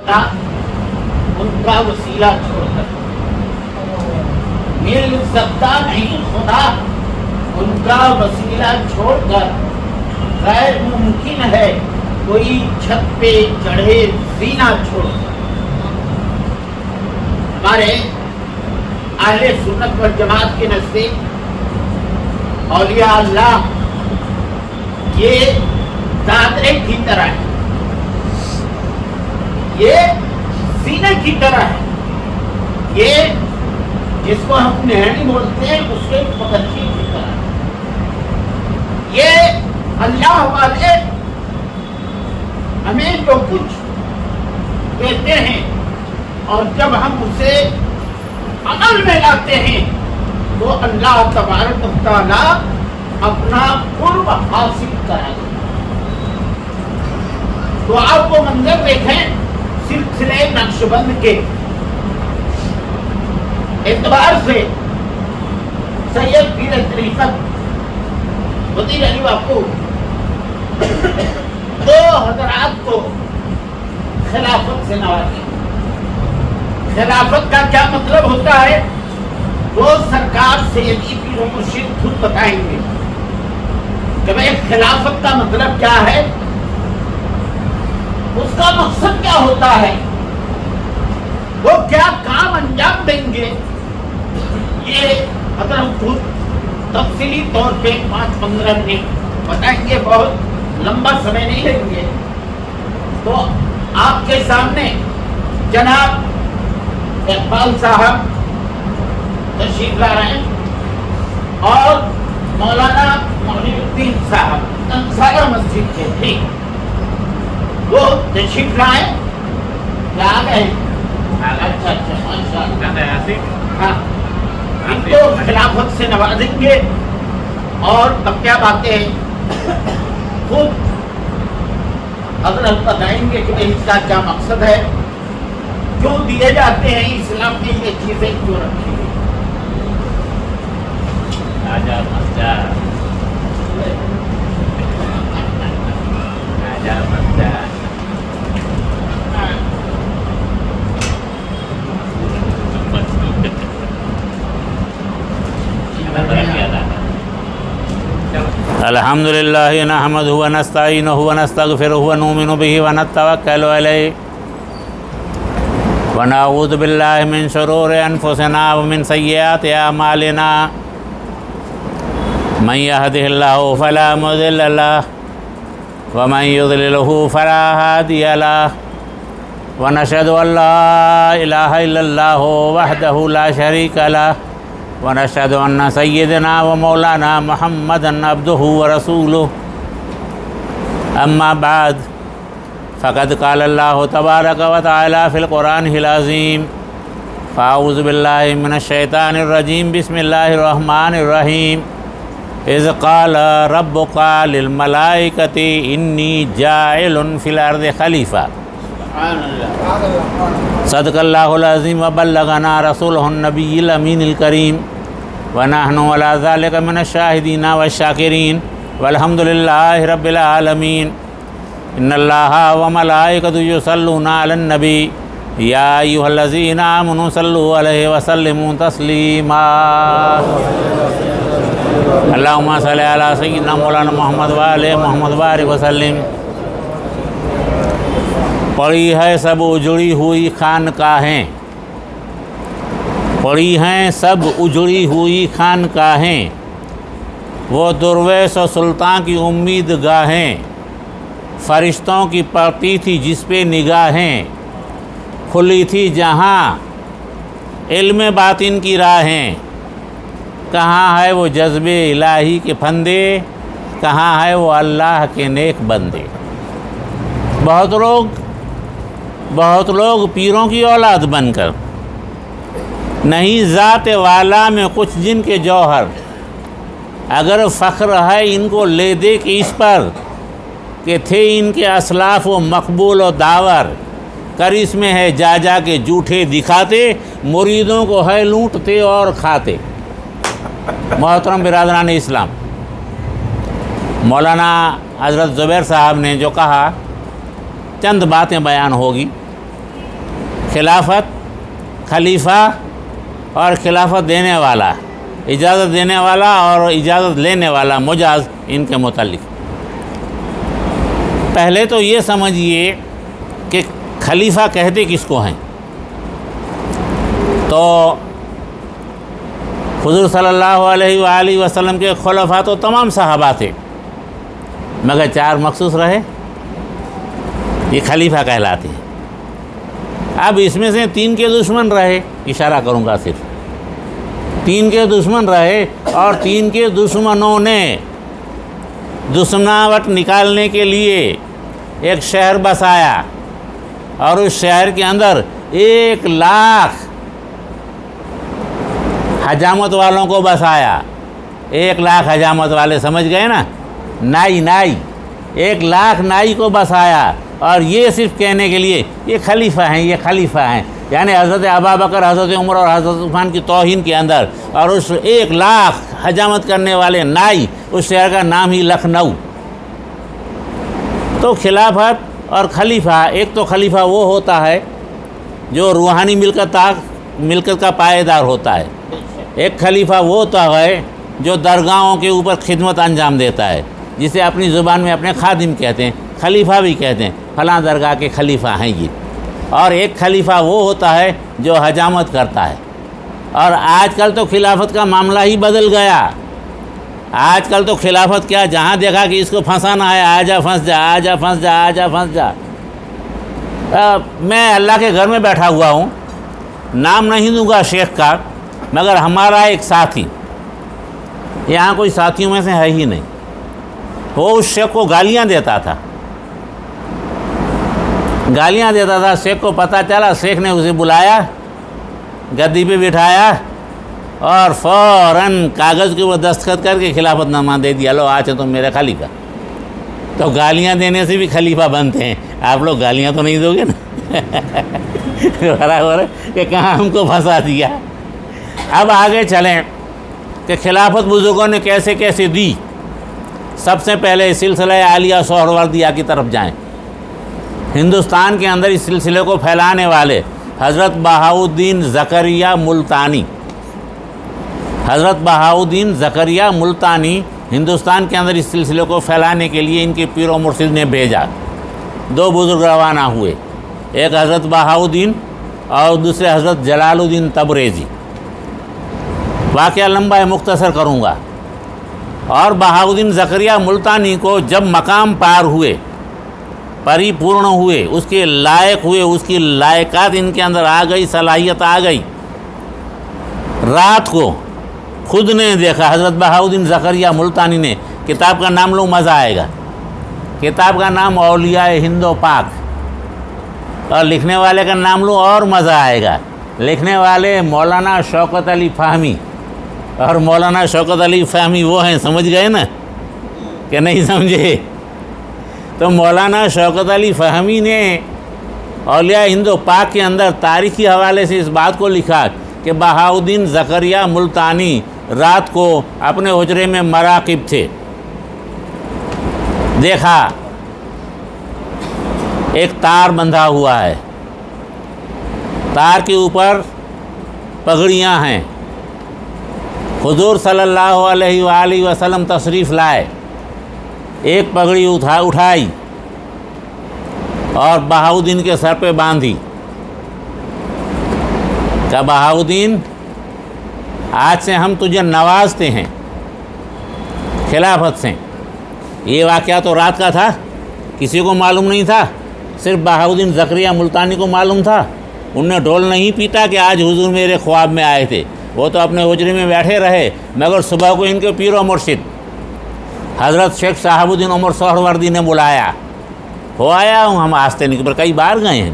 ان کا وسیلہ چھوڑ کر مل سکتا نہیں خدا ان کا وسیلہ چھوڑ کر، غیر ممکن ہے کوئی چھت پہ چڑھے زینہ چھوڑ کر۔ ہمارے اہل سنت والجماعت کے نزدیک اولیاء اللہ یہ دادرے کی طرح ہے، یہ سینے کی طرح ہے، یہ جس کو ہم نہڑی بولتے ہیں اس کے پکچی کی طرح ہے۔ یہ اللہ والے ہمیں جو کچھ کہتے ہیں اور جب ہم اسے عمل میں لاتے ہیں تو اللہ تبارک و تعالیٰ اپنا قرب حاصل کرا دے۔ تو آپ وہ منظر دیکھیں سلسلے نقش بند کے اعتبار سے سید پیر طریقت وزیر علی باپو دو حضرات کو خلافت سے نوازے۔ خلافت کا کیا مطلب ہوتا ہے وہ سرکار سیدی پیر و مرشد خود بتائیں گے کہ بھائی خلافت کا مطلب کیا ہے، اس کا مقصد کیا ہوتا ہے، وہ کیا کام انجام دیں گے، یہ حضرت خود تفصیلی طور پہ 5-15 منٹ بتائیں گے، بہت لمبا سمے نہیں لیں گے۔ تو آپ کے سامنے جناب اقبال صاحب تشریف لا رہے ہیں اور مولانا معین الدین صاحب انصارہ مسجد کے تھے، وہ تشریف لائے کیا آ گئے؟ اچھا ماشاءاللہ، ہاں ان کو خلافت سے نوازیں گے۔ اور اب کیا باتیں ہیں خود حضرت بتائیں گے کہ اس کا کیا مقصد ہے، کیوں دیے جاتے ہیں، اسلام میں یہ چیزیں کیوں رکھی گئی۔ الحمدللہ نحمدہ ونستعینہ ونستغفرہ ونؤمن بہ ونتوکل علیہ ونعوذ باللہ من شرور انفسنا ومن سیئات اعمالنا من یہدہ اللہ فلا مضل لہ ومن یضللہ فلا ہادی لہ ونشہد ان لا الہ الا اللہ وحدہ لا شریک لہ ونشهد أن سيدنا ومولانا محمدا عبده ورسوله أما بعد فقد قال الله تبارك وتعالى في القرآن العظيم فأعوذ بالله من الشيطان الرجيم بسم الله الرحمن الرحيم إذ قال ربك للملائكة إني جاعل في الأرض خليفة صدق الله العظيم وبلغنا رسوله النبي الأمين الكريم ونحن على ذلك من الشاهدين والشاكرين والحمد لله رب العالمين إن الله وملائكته يصلون على النبي يا أيها الذين آمنوا صلوا عليه وسلموا تسليما اللهم صل على سيدنا مولانا محمد وآل محمد بارك وسلم۔ پڑی ہے سب اجڑی ہوئی خانقاہیں، پڑی ہیں سب اجڑی ہوئی خانقاہیں، وہ درویش و سلطان کی امید گاہیں، فرشتوں کی پڑتی تھی جس پہ نگاہیں، کھلی تھی جہاں علم باطن کی راہیں، کہاں ہے وہ جذب الہی کے پھندے، کہاں ہے وہ اللہ کے نیک بندے۔ بہت لوگ پیروں کی اولاد بن کر، نہیں ذات والا میں کچھ جن کے جوہر، اگر فخر ہے ان کو لے دے کہ اس پر کہ تھے ان کے اسلاف و مقبول و داور، کرس میں ہے جا جا کے جھوٹے دکھاتے، مریدوں کو ہے لوٹتے اور کھاتے۔ محترم برادران اسلام، مولانا حضرت زبیر صاحب نے جو کہا چند باتیں بیان ہوگی۔ خلافت، خلیفہ اور خلافت دینے والا، اجازت دینے والا اور اجازت لینے والا، مجاز، ان کے متعلق پہلے تو یہ سمجھیے کہ خلیفہ کہتے کس کو ہیں؟ تو حضور صلی اللہ علیہ وآلہ وسلم کے خلفاء تو تمام صحابہ تھے، مگر 4 مخصوص رہے، یہ خلیفہ کہلاتے ہیں۔ اب اس میں سے 3 کے دشمن رہے، اشارہ کروں گا صرف 3 کے دشمن رہے، اور 3 کے دشمنوں نے دشمناوٹ نکالنے کے لیے ایک شہر بسایا، اور اس شہر کے اندر 1 لاکھ حجامت والوں کو بسایا۔ 1 لاکھ حجامت والے، سمجھ گئے نا، نائی 1 لاکھ نائی کو بسایا، اور یہ صرف کہنے کے لیے یہ خلیفہ ہیں، یہ خلیفہ ہیں، یعنی حضرت ابوبکر، حضرت عمر اور حضرت عثمان کی توہین کے اندر، اور اس 1 لاکھ حجامت کرنے والے نائی، اس شہر کا نام ہی لکھنؤ۔ تو خلافت اور خلیفہ، ایک تو خلیفہ وہ ہوتا ہے جو روحانی ملکت کا پائیدار ہوتا ہے، ایک خلیفہ وہ ہوتا ہے جو درگاہوں کے اوپر خدمت انجام دیتا ہے، جسے اپنی زبان میں اپنے خادم کہتے ہیں، خلیفہ بھی کہتے ہیں، فلاں درگاہ کے خلیفہ ہیں یہ۔ اور ایک خلیفہ وہ ہوتا ہے جو حجامت کرتا ہے۔ اور آج کل تو خلافت کا معاملہ ہی بدل گیا، آج کل تو خلافت کیا، جہاں دیکھا کہ اس کو پھنسانا ہے، آجا پھنس جا، آجا پھنس جا، آجا پھنس جا۔ میں اللہ کے گھر میں بیٹھا ہوا ہوں، نام نہیں دوں گا شیخ کا، مگر ہمارا ایک ساتھی، یہاں کوئی ساتھیوں میں سے ہے ہی نہیں، وہ اس شیخ کو گالیاں دیتا تھا، شیخ کو پتہ چلا، شیخ نے اسے بلایا، گدی پہ بٹھایا، اور فوراً کاغذ کے اوپر دستخط کر کے خلافت نامہ دے دیا، لو آج تم میرے خلیفہ۔ تو گالیاں دینے سے بھی خلیفہ بنتے ہیں، آپ لوگ گالیاں تو نہیں دو گے نا، برابر ہے کہ کہاں ہم کو پھنسا دیا۔ اب آگے چلیں کہ خلافت بزرگوں نے کیسے کیسے دی۔ سب سے پہلے سلسلہ عالیہ سہروردیہ کی طرف جائیں۔ ہندوستان کے اندر اس سلسلے کو پھیلانے والے حضرت بہاؤالدین زکریا ملتانی، حضرت بہاؤالدین زکریہ ملتانی ہندوستان کے اندر اس سلسلے کو پھیلانے کے لیے ان کے پیر و مرشد نے بھیجا۔ 2 بزرگ روانہ ہوئے، ایک حضرت بہاؤالدین اور دوسرے حضرت جلال الدین تبریزی۔ واقعہ لمبا ہے، مختصر کروں گا۔ اور بہاؤالدین زکریہ ملتانی کو جب مقام پار ہوئے، پری پورن ہوئے، اس کے لائق ہوئے، اس کی لائقات ان کے اندر آ گئی، صلاحیت آ گئی، رات کو خود نے دیکھا حضرت بہاؤالدین زکریہ ملتانی نے، کتاب کا نام لو مزہ آئے گا، کتاب کا نام اولیاء ہند و پاک، اور لکھنے والے کا نام لو اور مزہ آئے گا، لکھنے والے مولانا شوکت علی فہمی، اور مولانا شوکت علی فہمی وہ ہیں، سمجھ گئے نا کہ نہیں سمجھے؟ تو مولانا شوکت علی فہمی نے اولیاء ہند و پاک کے اندر تاریخی حوالے سے اس بات کو لکھا کہ بہاؤالدین زکریہ ملتانی رات کو اپنے حجرے میں مراقب تھے، دیکھا ایک تار بندھا ہوا ہے، تار کے اوپر پگڑیاں ہیں، حضور صلی اللہ علیہ وآلہ وسلم تشریف لائے، ایک پگڑی اٹھائی اور بہاؤالدین کے سر پہ باندھی، کہ بہاؤالدین آج سے ہم تجھے نوازتے ہیں خلافت سے۔ یہ واقعہ تو رات کا تھا، کسی کو معلوم نہیں تھا، صرف بہاؤالدین زکریہ ملتانی کو معلوم تھا۔ انہوں نے ڈھول نہیں پیٹا کہ آج حضور میرے خواب میں آئے تھے، وہ تو اپنے حجرے میں بیٹھے رہے، مگر صبح کو ان کے پیر و مرشد حضرت شیخ شہاب الدین عمر سہروردی نے بلایا، ہو آیا ہوں، ہم آستے نہیں پر کئی بار گئے ہیں،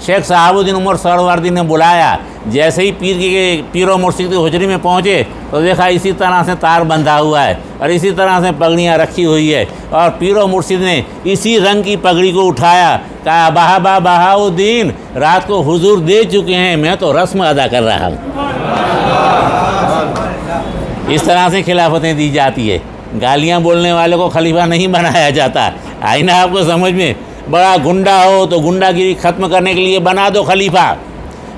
شیخ شہاب الدین عمر سہروردی نے بلایا، جیسے ہی پیر و مرشد کی حجری میں پہنچے تو دیکھا اسی طرح سے تار بندھا ہوا ہے اور اسی طرح سے پگڑیاں رکھی ہوئی ہے، اور پیر و مرشد نے اسی رنگ کی پگڑی کو اٹھایا، کہا بہاؤالدین رات کو حضور دے چکے ہیں، میں تو رسم ادا کر رہا ہوں۔ اس طرح سے خلافتیں دی جاتی ہے، گالیاں بولنے والے کو خلیفہ نہیں بنایا جاتا۔ آئینہ آپ کو سمجھ میں، بڑا گنڈا ہو تو گنڈا گیری ختم کرنے کے لیے بنا دو خلیفہ،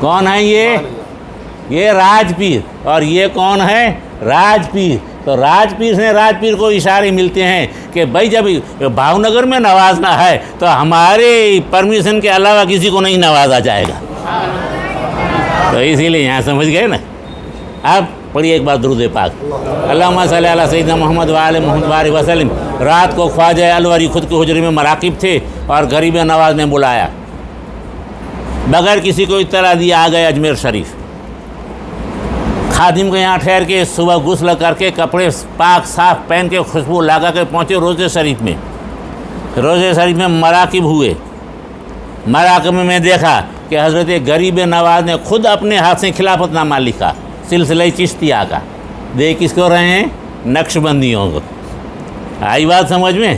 کون ہے یہ راج پیر، اور یہ کون ہے راج پیر۔ تو راج پیر سے راج پیر کو اشارے ملتے ہیں کہ بھائی جب بھاؤ نگر میں نوازنا ہے تو ہمارے پرمیشن کے علاوہ کسی کو نہیں نوازا جائے گا۔ تو اسی لیے یہاں سمجھ گئے نا۔ اب پڑھیے ایک بار درود پاک، اللہم صلی علی سیدنا محمد وآل محمد وآلہ وسلم۔ رات کو خواجہ الوری خود کے حجرے میں مراقب تھے اور غریب نواز نے بلایا، بغیر کسی کو اطلاع دیے آ گئے اجمیر شریف۔ خادم کے یہاں ٹھہر کے صبح غسل کر کے کپڑے پاک صاف پہن کے خوشبو لگا کے پہنچے روضے شریف میں۔ روضے شریف میں مراقب ہوئے۔ مراقب میں دیکھا کہ حضرت غریب نواز نے خود اپنے ہاتھ سے خلافت نامہ لکھا، سلسلہ چشتیہ کا۔ دیکھ کس کو رہے ہیں؟ نقش بندیوں کو۔ آئی بات سمجھ میں؟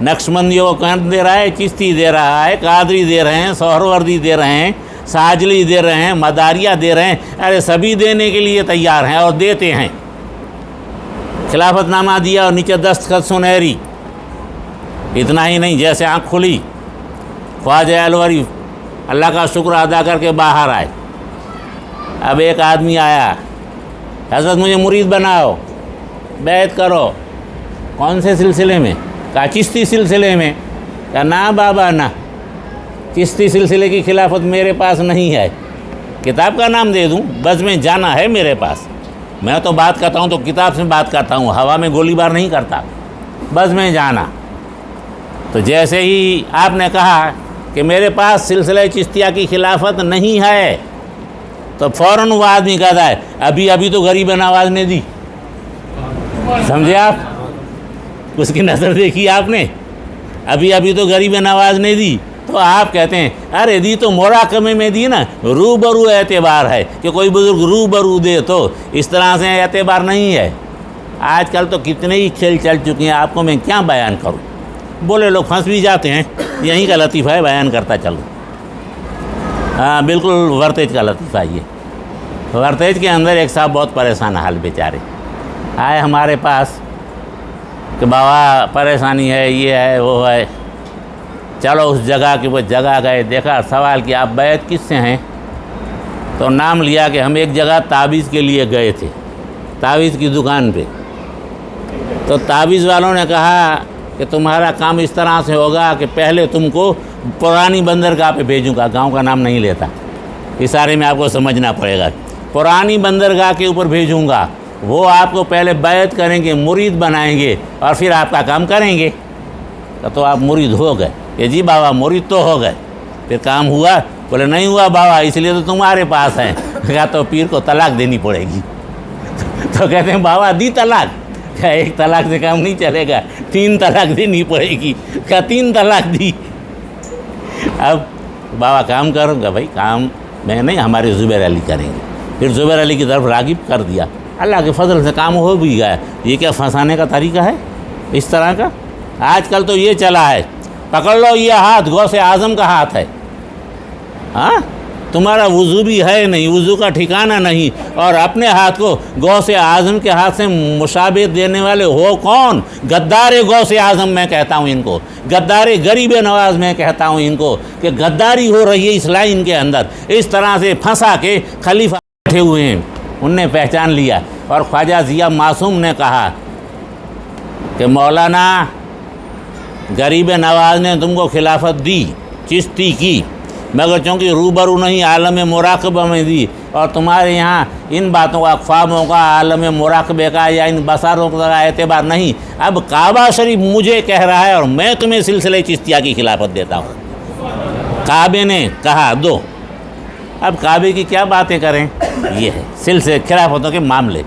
نقش بندیوں کو کون دے رہا ہے؟ چشتی دے رہا ہے، قادری دے رہے ہیں، سہروردی دے رہے ہیں، ساجلی دے رہے ہیں، مداریہ دے رہے ہیں۔ ارے سبھی دینے کے لیے تیار ہیں اور دیتے ہیں۔ خلافت نامہ دیا اور نیچے دستخط سنہری۔ اتنا ہی نہیں، جیسے آنکھ کھلی خواجہ الوری اللہ کا شکر ادا کر کے باہر آئے۔ اب ایک آدمی آیا، حضرت مجھے مرید بناؤ، بیعت کرو۔ کون سے سلسلے میں؟ کہا چشتی سلسلے میں۔ کہا نہ بابا نہ، چشتی سلسلے کی خلافت میرے پاس نہیں ہے۔ کتاب کا نام دے دوں؟ بس میں جانا ہے میرے پاس۔ میں تو بات کرتا ہوں تو کتاب سے بات کرتا ہوں، ہوا میں گولی بار نہیں کرتا، بس میں جانا۔ تو جیسے ہی آپ نے کہا کہ میرے پاس سلسلہ چشتیہ کی خلافت نہیں ہے، تو فوراً وہ آدمی کہتا ہے ابھی تو غریب نواز نے دی۔ سمجھے آپ؟ اس کی نظر دیکھی آپ نے، ابھی تو غریب نواز نے دی۔ تو آپ کہتے ہیں ارے دی تو مراقبے میں دی نا، روبرو اعتبار ہے کہ کوئی بزرگ روبرو دے، تو اس طرح سے اعتبار نہیں ہے۔ آج کل تو کتنے ہی کھیل چل چکے ہیں، آپ کو میں کیا بیان کروں؟ بولے لوگ پھنس بھی جاتے ہیں۔ یہیں کا لطیفہ ہے، بیان کرتا چلوں۔ ہاں بالکل ورتیج کا لطیفہ یہ۔ ورتیج کے اندر ایک صاحب بہت پریشان حال بیچارے آئے ہمارے پاس کہ بابا پریشانی ہے، یہ ہے وہ ہے۔ چلو اس جگہ کی وہ جگہ گئے، دیکھا، سوال کیا آپ بیعت کس سے ہیں؟ تو نام لیا کہ ہم ایک جگہ تعویذ کے لیے گئے تھے، تعویذ کی دکان پہ۔ تو تعویذ والوں نے کہا کہ تمہارا کام اس طرح سے ہوگا کہ پہلے تم کو پرانی بندرگاہ پہ بھیجوں گا، گاؤں کا نام نہیں لیتا، اشارے میں آپ کو سمجھنا پڑے گا۔ پرانی بندرگاہ کے اوپر بھیجوں گا، وہ آپ کو پہلے بیعت کریں گے، مرید بنائیں گے اور پھر آپ کا کام کریں گے۔ تو آپ مرید ہو گئے؟ کہ جی بابا مرید تو ہو گئے، پھر کام ہوا؟ بولے نہیں ہوا بابا، اس لیے تو تمہارے پاس ہیں۔ کہا تو پیر کو طلاق دینی پڑے گی۔ تو کہتے ہیں بابا دی طلاق؟ کیا ایک طلاق سے کام نہیں چلے گا، 3 طلاق دینی پڑے گی۔ کیا 3 طلاق دی؟ اب بابا کام کروں گا؟ بھائی کام میں نہیں، ہمارے زبیر علی کریں گے۔ پھر زبیر علی کی طرف راغب کر دیا، اللہ کے فضل سے کام ہو بھی گیا۔ یہ کیا پھنسانے کا طریقہ ہے اس طرح کا؟ آج کل تو یہ چلا ہے، پکڑ لو یہ ہاتھ غوث اعظم کا ہاتھ ہے، ہاں تمہارا وضو بھی ہے نہیں، وضو کا ٹھکانہ نہیں، اور اپنے ہاتھ کو غوث اعظم کے ہاتھ سے مشابہ دینے والے ہو کون؟ غدار غوث اعظم میں کہتا ہوں ان کو، غدار غریب نواز میں کہتا ہوں ان کو، کہ غداری ہو رہی ہے اس لائن کے اندر۔ اس طرح سے پھنسا کے خلیفہ بیٹھے ہوئے ہیں، ان نے پہچان لیا۔ اور خواجہ ضیاء معصوم نے کہا کہ مولانا غریب نواز نے تم کو خلافت دی چشتی کی، مگر چونکہ روبرو نہیں عالم مراقبہ میں دی، اور تمہارے یہاں ان باتوں کا، اقواموں کا، عالم مراقبے کا یا ان بساروں کا اعتبار نہیں۔ اب کعبہ شریف مجھے کہہ رہا ہے اور میں تمہیں سلسلہ چشتیہ کی خلافت دیتا ہوں۔ کعبے نے کہا دو۔ اب کعبے کی کیا باتیں کریں، یہ ہے سلسلے خلافتوں کے معاملے۔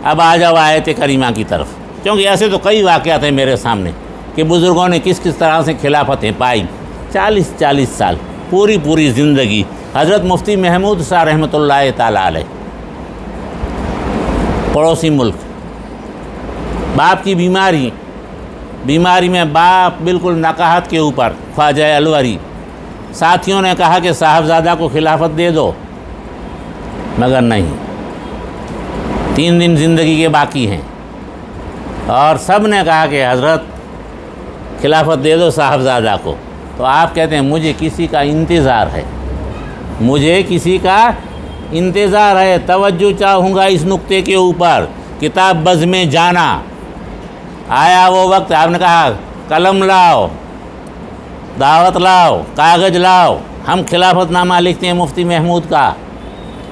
اب آ جاؤ آیت کریمہ کی طرف، کیونکہ ایسے تو کئی واقعات ہیں میرے سامنے کہ بزرگوں نے کس کس طرح سے خلافتیں پائی۔ 40 سال پوری زندگی۔ حضرت مفتی محمود صاحب رحمۃ اللہ تعالیٰ علیہ، پڑوسی ملک، باپ کی بیماری میں باپ بالکل نقاہت کے اوپر، خواجہ الوری، ساتھیوں نے کہا کہ صاحبزادہ کو خلافت دے دو، مگر نہیں، 3 دن زندگی کے باقی ہیں، اور سب نے کہا کہ حضرت خلافت دے دو صاحبزادہ کو۔ تو آپ کہتے ہیں مجھے کسی کا انتظار ہے، مجھے کسی کا انتظار ہے. توجہ چاہوں گا اس نقطے کے اوپر. کتاب بز میں جانا. آیا وہ وقت آپ نے کہا قلم لاؤ، دعوت لاؤ، کاغذ لاؤ، ہم خلافت نامہ لکھتے ہیں مفتی محمود کا.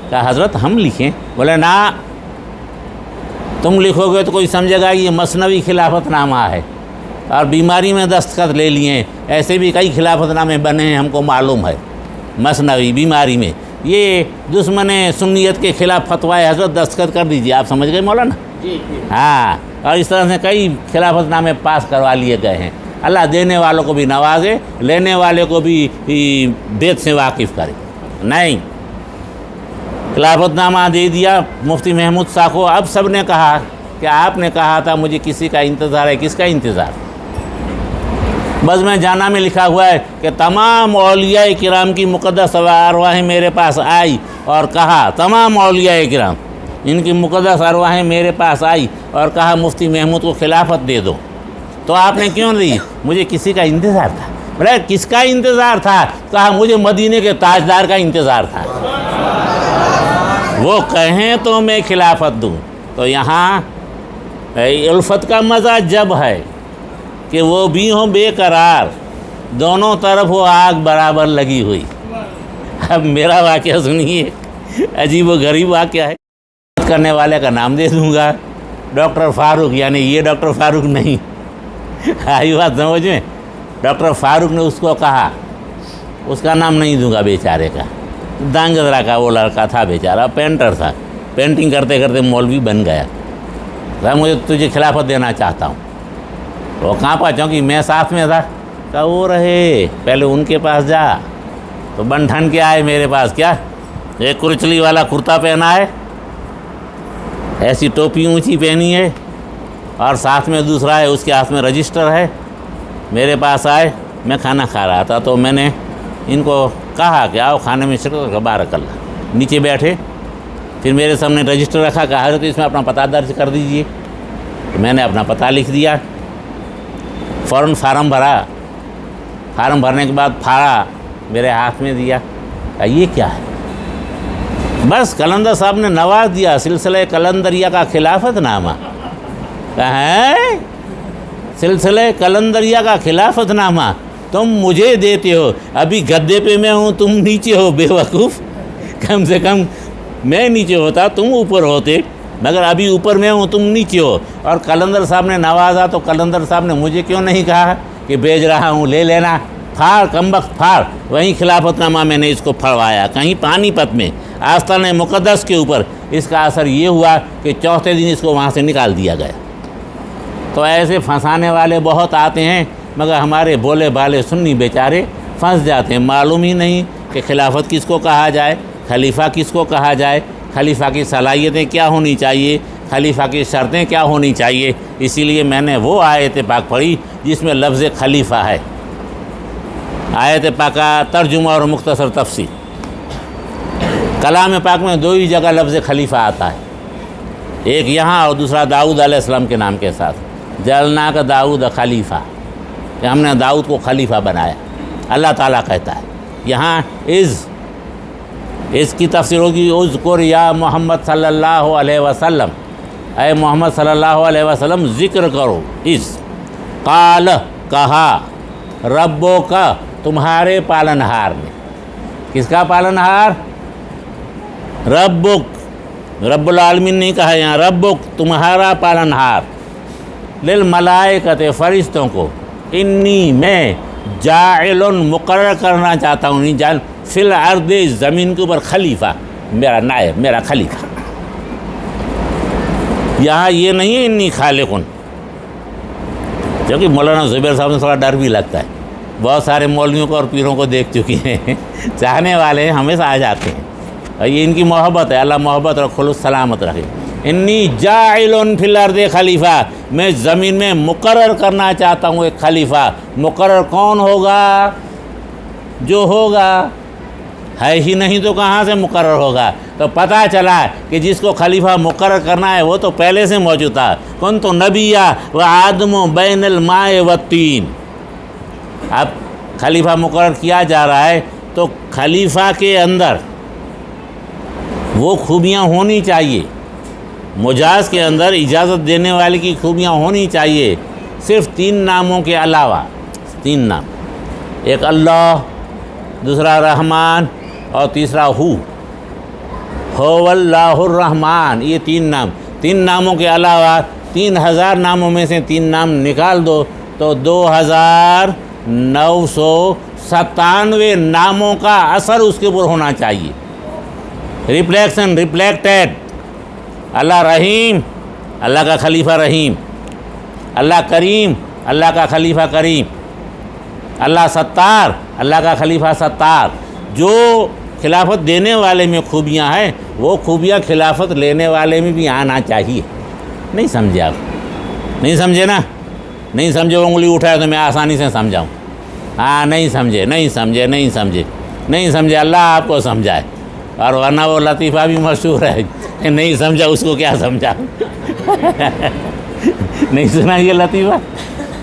کہا حضرت ہم لکھیں؟ بولے نا، تم لکھو گے تو کوئی سمجھے گا یہ مثنوی خلافت نامہ ہے، اور بیماری میں دستخط لے لیے. ایسے بھی کئی خلافت نامے بنے ہیں، ہم کو معلوم ہے. مثنوی بیماری میں یہ دشمن سنیت کے خلاف فتوی حضرت دستخط کر دیجیے. آپ سمجھ گئے مولانا؟ جی. ہاں. اور اس طرح سے کئی خلافت نامے پاس کروا لیے گئے ہیں. اللہ دینے والوں کو بھی نوازے، لینے والے کو بھی بیت سے واقف کرے. نہیں، خلافت نامہ دے دیا مفتی محمود صاحب کو. اب سب نے کہا کہ آپ نے کہا تھا مجھے کسی کا انتظار ہے. کس کا انتظار؟ بس میں جانا میں لکھا ہوا ہے کہ تمام اولیاء کرام کی مقدس ارواحیں میرے پاس آئی اور کہا، تمام اولیاء کرام ان کی مقدس ارواحیں میرے پاس آئی اور کہا مفتی محمود کو خلافت دے دو. تو آپ نے کیوں دی؟ مجھے کسی کا انتظار تھا. بولے کس کا انتظار تھا؟ کہا مجھے مدینے کے تاجدار کا انتظار تھا، وہ کہیں تو میں خلافت دوں. تو یہاں الفت کا مزہ جب ہے کہ وہ بھی ہوں بے قرار، دونوں طرف وہ آگ برابر لگی ہوئی. اب میرا واقعہ سنیے، عجیب و غریب واقعہ ہے. کرنے والے کا نام دے دوں گا، ڈاکٹر فاروق، یعنی یہ ڈاکٹر فاروق نہیں. آئی بات سمجھ میں؟ ڈاکٹر فاروق نے اس کو کہا، اس کا نام نہیں دوں گا بیچارے کا، دانگدرا کا وہ لڑکا تھا بیچارہ، پینٹر تھا، پینٹنگ کرتے کرتے مولوی بن گیا. مجھے تجھے خلافت دینا چاہتا ہوں. وہ کہاں پا، چونکہ میں ساتھ میں تھا. کہا وہ رہے، پہلے ان کے پاس جا. تو بن ٹھن کے آئے میرے پاس. کیا ایک کرچلی والا کرتا پہنا ہے، ایسی ٹوپی اونچی پہنی ہے، اور ساتھ میں دوسرا ہے، اس کے ہاتھ میں رجسٹر ہے. میرے پاس آئے، میں کھانا کھا رہا تھا تو میں نے ان کو کہا کہ آؤ کھانے میں شرکت کرو. بارک اللہ. نیچے بیٹھے، پھر میرے سامنے رجسٹر رکھا. کہا حضرت اس میں اپنا پتہ درج کر دیجئے. تو میں نے اپنا پتہ لکھ دیا. فوراً فارم بھرا. فارم بھرنے کے بعد پھاڑا، میرے ہاتھ میں دیا. یہ کیا ہے؟ بس قلندر صاحب نے نواز دیا، سلسلہ قلندریہ کا خلافت نامہ. ہے سلسلہ قلندریہ کا خلافت نامہ تم مجھے دیتے ہو. ابھی گدے پہ میں ہوں، تم نیچے ہو. بے وقوف، کم سے کم میں نیچے ہوتا تم اوپر ہوتے، مگر ابھی اوپر میں ہوں تم نیچے ہو. اور قلندر صاحب نے نوازا تو قلندر صاحب نے مجھے کیوں نہیں کہا کہ بھیج رہا ہوں لے لینا؟ پھاڑ کمبخت پھاڑ. وہیں خلافت نامہ میں نے اس کو پھڑوایا، کہیں پانی پت میں آستانِ مقدس کے اوپر. اس کا اثر یہ ہوا کہ چوتھے دن اس کو وہاں سے نکال دیا گیا. تو ایسے پھنسانے والے بہت آتے ہیں، مگر ہمارے بولے بالے سنی بیچارے پھنس جاتے ہیں. معلوم ہی نہیں کہ خلافت کس کو کہا جائے، خلیفہ کس کو کہا جائے، خلیفہ کی صلاحیتیں کیا ہونی چاہیے، خلیفہ کی شرطیں کیا ہونی چاہیے. اسی لیے میں نے وہ آیت پاک پڑھی جس میں لفظ خلیفہ ہے. آیت پاک کا ترجمہ اور مختصر تفسیر. کلام پاک میں دو ہی جگہ لفظ خلیفہ آتا ہے، ایک یہاں اور دوسرا داؤد علیہ السلام کے نام کے ساتھ. جعلنا کا داؤد خلیفہ، کہ ہم نے داؤد کو خلیفہ بنایا. اللہ تعالیٰ کہتا ہے یہاں اس کی تفسیر ہوگی اذکر یا محمد صلی اللہ علیہ وسلم، اے محمد صلی اللہ علیہ وسلم ذکر کرو. اس قال کہا، ربو کا تمہارے پالنہار نے. کس کا پالنہار؟ ربک، رب العالمین نہیں کہا یہاں، ربک تمہارا پالنہار. للملائکۃ فرشتوں کو، انی میں جاعل مقرر کرنا چاہتا ہوں، جاعل فی الارض زمین کے اوپر خلیفہ، میرا نائب، میرا خلیفہ. یہاں یہ نہیں ہے انی خالقن، کیونکہ مولانا زبیر صاحب نے تھوڑا ڈر بھی لگتا ہے. بہت سارے مولویوں کو اور پیروں کو دیکھ چکے ہیں، چاہنے والے ہمیشہ آ جاتے ہیں. اور یہ ان کی محبت ہے، اللہ محبت اور خلوص سلامت رکھے. انی جاعل فی الارض خلیفہ، میں زمین میں مقرر کرنا چاہتا ہوں ایک خلیفہ. مقرر کون ہوگا؟ جو ہوگا، ہے ہی نہیں تو کہاں سے مقرر ہوگا؟ تو پتہ چلا کہ جس کو خلیفہ مقرر کرنا ہے وہ تو پہلے سے موجود تھا. کنت نبیّا و آدم بین الماء والطین. اب خلیفہ مقرر کیا جا رہا ہے تو خلیفہ کے اندر وہ خوبیاں ہونی چاہیے، مجاز کے اندر اجازت دینے والے کی خوبیاں ہونی چاہیے، صرف 3 ناموں کے علاوہ. 3 نام، ایک اللہ، دوسرا رحمان اور تیسرا ہو اللہ الرحمن. یہ 3 ناموں کے علاوہ 3000 ناموں میں سے 3 نام نکال دو تو 2997 ناموں کا اثر اس کے اوپر ہونا چاہیے. ریفلیکٹیڈ. اللہ رحیم، اللہ کا خلیفہ رحیم. اللہ کریم، اللہ کا خلیفہ کریم. اللہ ستار، اللہ کا خلیفہ ستار. جو خلافت دینے والے میں خوبیاں ہیں وہ خوبیاں خلافت لینے والے میں بھی آنا چاہیے. نہیں سمجھے آپ؟ نہیں سمجھے نا؟ نہیں سمجھے انگلی اٹھائے تو میں آسانی سے سمجھاؤں. ہاں نہیں سمجھے، نہیں سمجھے اللہ آپ کو سمجھائے. اور ورنہ وہ لطیفہ بھی مشہور ہے، نہیں سمجھا اس کو کیا سمجھا. نہیں سنا یہ لطیفہ؟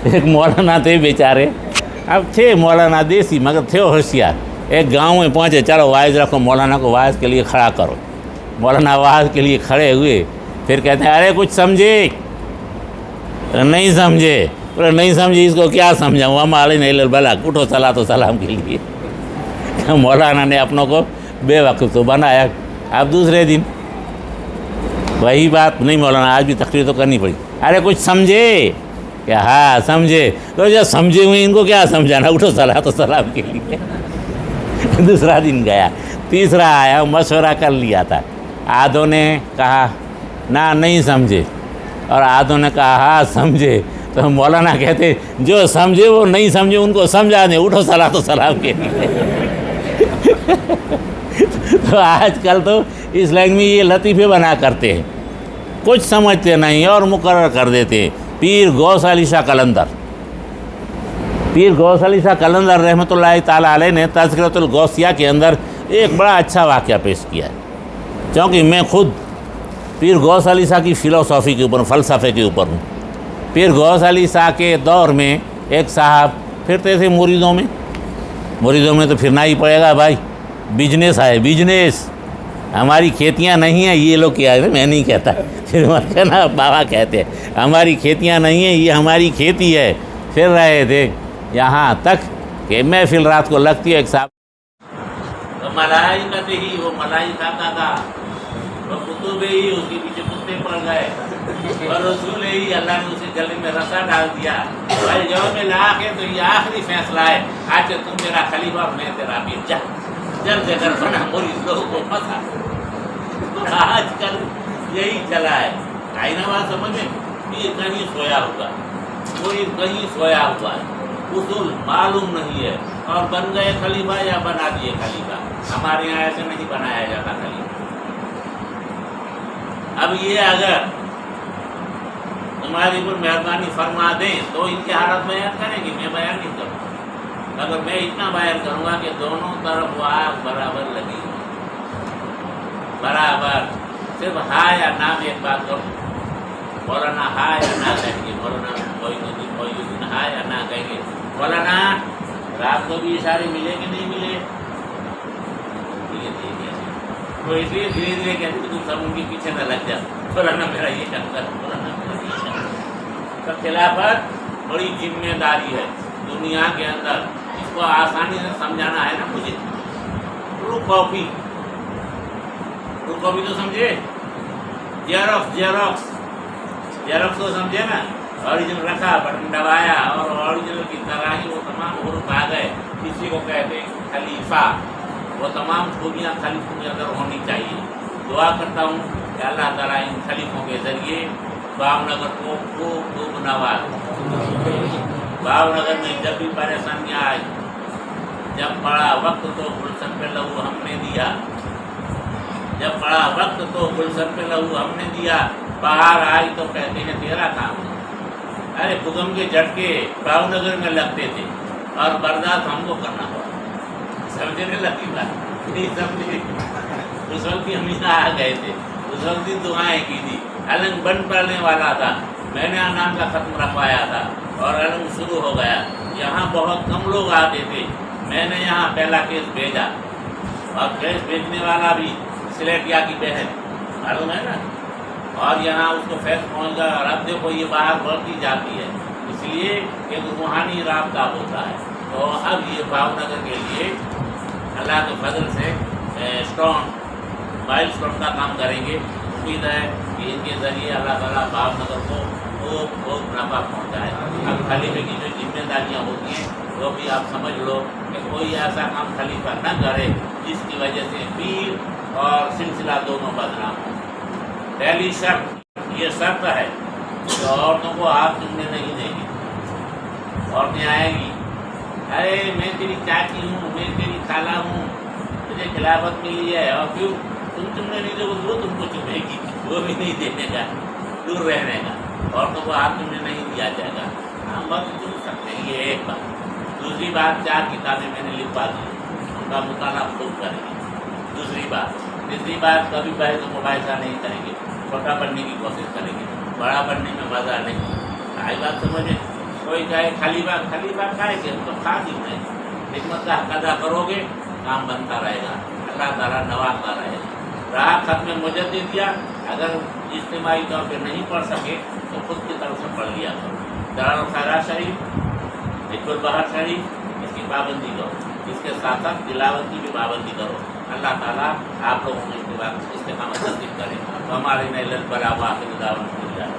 ایک مولانا تھے بیچارے، اب تھے مولانا دیسی مگر تھے ہوشیار. ایک گاؤں میں پہنچے، چلو واعظ رکھو، مولانا کو واعظ کے لیے کھڑا کرو. مولانا واعظ کے لیے کھڑے ہوئے، پھر کہتے ہیں ارے کچھ سمجھے؟ نہیں سمجھے. نہیں سمجھے اس کو کیا سمجھاؤں؟ وما علینا الا البلاغ. اٹھو صلاۃ و سلام کے لیے. مولانا نے اپنوں کو بے وقوف تو بنایا. اب دوسرے دن وہی بات، نہیں مولانا آج بھی تقریر تو کرنی پڑی. ارے کچھ سمجھے؟ کہ ہاں سمجھے. تو جب سمجھے ہوئے ان کو کیا سمجھانا، اٹھو صلاۃ و سلام کے لیے. دوسرا دن گیا، تیسرا آیا، مشورہ کر لیا تھا. آدھوں نے کہا نہ نہیں سمجھے، اور آدھوں نے کہا ہاں سمجھے. تو مولانا کہتے جو سمجھے وہ نہیں سمجھے ان کو سمجھا دیں، اٹھو صلاۃ و سلام کے لیے. تو آج کل تو اس لائن میں یہ لطیفے بنا کرتے ہیں، کچھ سمجھتے نہیں اور مقرر کر دیتے ہیں. پیر غوث علی شاہ قلندر رحمۃ اللہ تعالیٰ علیہ نے تذکرۃ الغوثیہ کے اندر ایک بڑا اچھا واقعہ پیش کیا ہے. کیونکہ میں خود پیر غوث علی شاہ کی فلسفے کے اوپر ہوں. پیر غوث علی شاہ کے دور میں ایک صاحب پھرتے تھے مریدوں میں تو پھرنا ہی پڑے گا بھائی، بزنس ہے بزنس. ہماری کھیتیاں نہیں ہیں، یہ لوگ کیا ہے، میں نہیں کہتا، پھر نا بابا کہتے ہیں ہماری کھیتیاں نہیں ہیں، یہ ہماری کھیتی ہے. پھر رہے تھے یہاں تک کہ محفل رات کو لگتی ہے. ایک صاحب ملائکہ ہی، وہ ملائکہ تھا، وہ کتب ہی اس کے پیچھے کتے پڑ گئے، اور رسول ہی اللہ نے اسے گلے میں رسا ڈال دیا. بھائی یوم الآخر تو یہ آخری فیصلہ ہے، آج تم میرا خلیفہ اور میں تیرا امیر. جلد کر بنا مریض لوگوں کو پھنسا. آج کل یہی چلا ہے. آئینہ بات سمجھ میں، یہ کہیں سویا ہوگا، کوئی کہیں سویا ہوا ہے، اصول معلوم نہیں ہے، اور بن گئے خلیفہ یا بنا دیے خلیفہ. ہمارے یہاں ایسے نہیں بنایا جاتا خلیفہ. اب یہ اگر تمہاری پر مہربانی فرما دیں تو ان کے حالت بیان کریں گے، میں بیان نہیں کروں. اگر میں اتنا بیان کروں گا کہ دونوں طرف وہ آگ برابر لگی، برابر، صرف ہاں یا نہ میں ایک بات کروں، مولانا ہاں یا نہ کہیں گے، مولانا کوئی دن ہاں یا نہ کہیں گے. مولانا رات کو بھی اشارے ملے کہ نہیں ملے؟ تو اس لیے دھیرے دھیرے کہتے ہیں تم سب ان کے پیچھے نہ لگ جاؤ. مولانا میرا یہ چکر، مولانا میرا یہ چکر. تو خلافت بڑی ذمہ داری ہے دنیا کے اندر. اس کو آسانی سے سمجھانا ہے نا مجھے. ٹرو کاپی تو سمجھے، جیروکس تو سمجھے نا. اوریجنل رکھا، بٹن دبایا اور اوریجنل کی طرح ہی وہ تمام حروف آ گئے. کسی کو کہتے ہیں خلیفہ. وہ تمام خوبیاں خلیفوں کے اندر ہونی چاہیے. دعا کرتا ہوں کہ اللہ تعالیٰ ان خلیفوں کے ذریعے بھاؤ نگر کو خوب نوازے. بھاؤ نگر میں جب بھی پریشانیاں آئی، جب پڑا وقت تو گلشن پہ لہو ہم نے دیا، جب پڑا وقت تو گلشن پہ لہو ہم نے دیا. باہر آئی تو کہتے ہیں تیرا کام. ارے بھگم کے جھٹکے بھاؤ نگر میں لگتے تھے اور برداشت ہم کو کرنا پڑا. سمجھے نہیں لگتی بات؟ نہیں سمجھے. اس وقت ہم یہاں آ گئے تھے، اس وقت دعائیں کی تھی. النگ بند پڑنے والا تھا، میں نے نام کا ختم رکھوایا تھا اور النگ شروع ہو گیا. یہاں بہت کم لوگ آتے تھے. میں نے یہاں پہلا کیس بھیجا اور کیس بھیجنے والا بھی سلیٹیا کی بہن معلوم ہے نا، اور یہاں اس کو فیض پہنچ گیا اور اب دیکھو یہ باہر بڑھتی جاتی ہے، اس لیے ایک روحانی رابطہ ہوتا ہے۔ تو اب یہ بھاؤ نگر کے لیے اللہ کے فضل سے مائل اسٹون کا کام کریں گے۔ امید ہے کہ ان کے ذریعے اللہ تعالیٰ بھاؤ نگر کو بہت منافع پہنچائے۔ اب خلیفے کی جو ذمہ داریاں ہوتی ہیں وہ بھی آپ سمجھ لو کہ کوئی ایسا کام خلیفہ نہ کرے جس کی وجہ سے پیر اور سلسلہ دونوں بدنام ہوں۔ پہلی شرط یہ شرط ہے کہ عورتوں کو ہاتھ چومنے نہیں دیں گی۔ عورتیں آئیں گی، ارے میں تیری چاچی ہوں، میں تیری خالہ ہوں، مجھے خلافت ملی ہے، اور پھر تم نے نہیں دے وہ تم کو چومے گی، وہ بھی نہیں دینے کا، دور رہنے کا۔ عورتوں کو ہاتھ چومنے نہیں دیا جائے گا۔ ہم مرد چوم سکتے ہیں، یہ ایک بات۔ دوسری بات، 4 کتابیں میں نے لکھوا دی، ان کا مطالعہ خوب کریں گے۔ تیسری بات، کبھی بحث و مباحثہ نہیں کریں گے، چھوٹا بننے کی کوشش کریں گے، بڑا بننے میں مزہ نہیں۔ آئی بات سمجھیں؟ کوئی کہے خلیفہ کھائے کہ ہم تو خادم ہیں، خدمت کا حق ادا کرو گے، کام بنتا رہے گا، اللہ تعالیٰ نوازتا رہے گا۔ رہا ختم مجددیہ، اگر اجتماعی طور پہ نہیں پڑھ سکے تو خود کی طرف سے پڑھ لیا کرو۔ دارالخیرات شریف، حزب البہر شریف، اس کی پابندی کرو، اس کے ساتھ ساتھ تلاوت کی بھی پابندی کرو۔ اللہ تعالیٰ آپ لوگوں کو اس کے بعد استقامت نصیب کرے۔ ہمارے نئے للبلا واقعی دعوت مل جائے۔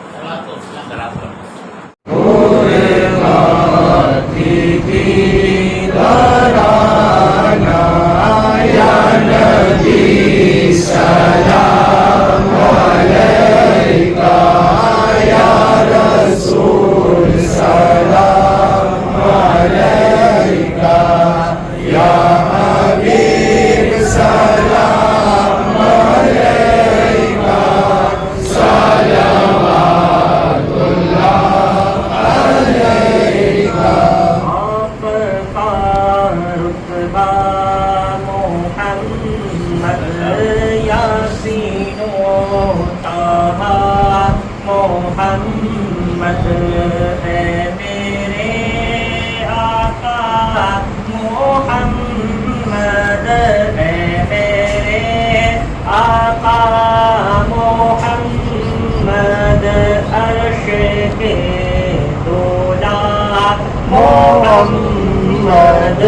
محمد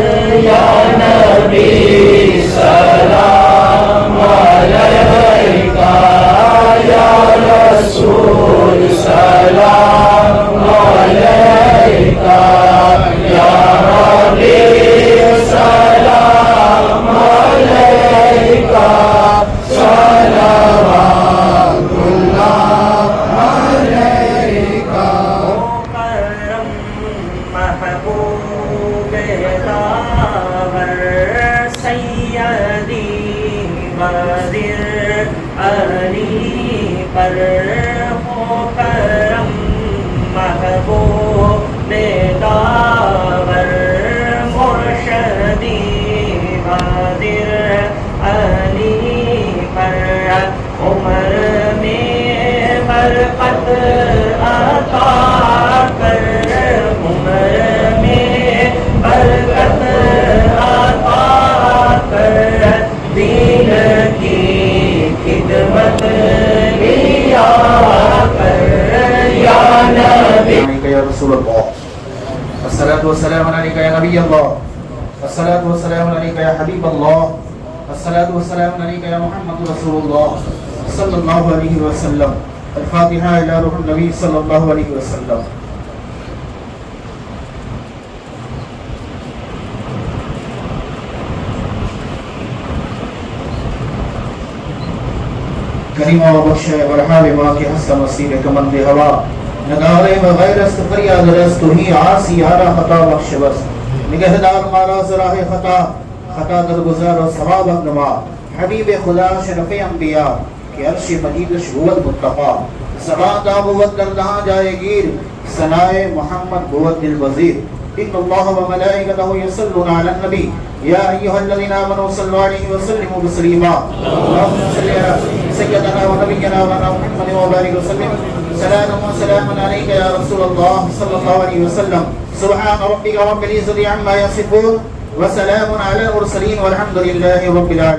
یا نبی سلام علیکہ، یا رسول سلام علیکہ، یا حبیب سلام علیکہ، صلوات اللہ علیکہ۔ محبوب داور سیدی وزیر علی پر ہو کرم، محبوب داور مرشدی وزیر علی پر عمر میں برکت عطا کر، عمر میں برکت عطا کر، دین کی خدمت لیا کر، یا نبی یا رسول اللہ، الصلاة والسلام علیکہ یا نبی اللہ، الصلاة والسلام علیکہ یا حبیب اللہ، الصلاة والسلام علیکہ یا محمد رسول اللہ صلی اللہ علیہ وسلم۔ الفاتحہ الی روح النبی صلی اللہ علیہ وسلم۔ کریم و بخش ورحال ما کے حسن نصیب کمند ہوا، نگارے بغیر است فریاد رست ہی عاصی آرا خطا بخش بس، نگہدار مارا زراح خطا، خطا در گزار و ثواب اقنما، حبیب خدا شرف انبیاء کہ عرش مجیدش بود متقا، سبات آبود دردہاں جائے گیر، ثنائے محمد بود دل وزیر، ان اللہ و ملائکتہ یصلون علی النبی یا ایہا الذین آمنوا صلوا علیہ وسلموا تسلیما، اللہم صلی علی سیدنا و نبینا و محمد و بارک وسلم، سلام و سلام علیک یا رسول اللہ صلی اللہ علیہ وسلم، سبحان ربک رب العزة عما یصفون وسلام على المرسلين والحمد لله رب العالمين.